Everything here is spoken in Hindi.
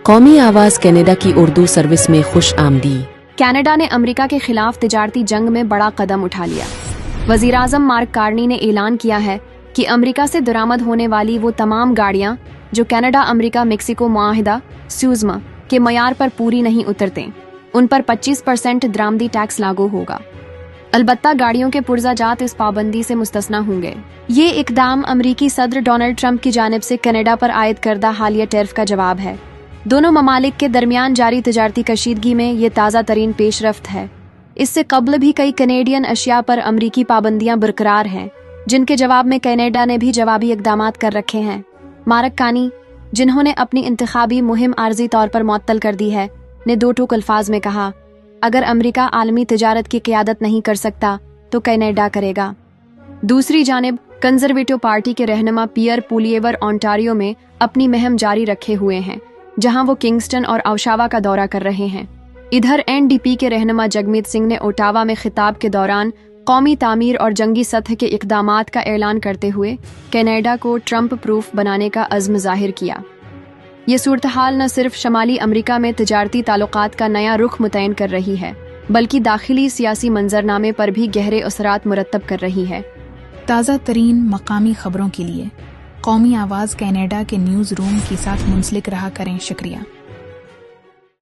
कौमी आवाज़ कनाडा की उर्दू सर्विस में खुश आमदी। कनाडा ने अमेरिका के खिलाफ तिजारती जंग में बड़ा कदम उठा लिया। वज़ीर आज़म मार्क कार्नी ने ऐलान किया है कि अमेरिका से दरामद होने वाली वो तमाम गाड़ियां जो कनाडा अमेरिका मेक्सिको मुआहिदा स्यूज़मा के मयार पर पूरी नहीं उतरते, उन पर 25% दरामदी टैक्स लागू होगा। अलबत्ता गाड़ियों के पुर्जाजात इस पाबंदी से मुस्तस्ना होंगे। ये इकदाम अमरीकी सदर डोनाल्ड ट्रंप की जानिब से कनाडा पर आयद करदा हालिया टैरिफ का जवाब है। दोनों ममालिक के दरमियान जारी तिजारती कशीदगी में ये ताज़ा तरीन पेशरफ्त है। इससे कबल भी कई कनेडियन अशिया पर अमरीकी पाबंदियां बरकरार हैं, जिनके जवाब में कनाडा ने भी जवाबी इकदामात कर रखे हैं। मार्क कार्नी, जिन्होंने अपनी इंतखाबी मुहिम आर्जी तौर पर मुअत्तल कर दी है, ने दो टूक अल्फाज में कहा, अगर अमरीका आलमी तिजारत की क़ियादत नहीं कर सकता तो कनाडा करेगा। दूसरी जानिब कंजर्वेटिव पार्टी के रहनुमा पियर पुलिएवर ओंटारियो में अपनी मुहिम जारी रखे हुए हैं, जहां वो किंगस्टन और ओशावा का दौरा कर रहे हैं। इधर एनडीपी के रहनुमा जगमीत सिंह ने ओटावा में खिताब के दौरान कौमी तामीर और जंगी सतह के इक़दामात का ऐलान करते हुए कनाडा को ट्रंप प्रूफ बनाने का अज़्म ज़ाहिर किया। ये सूरत हाल न सिर्फ शमाली अमरीका में तिजारती ताल्लुकात का नया रुख मुतय्यन कर रही है, बल्कि दाखिली सियासी मंजरनामे पर भी गहरे असरात मुरतब कर रही है। ताज़ा तरीन मकामी खबरों के लिए कौमी आवाज़ कनाडा के न्यूज़ रूम के साथ मुंसलिक रहा करें। शुक्रिया।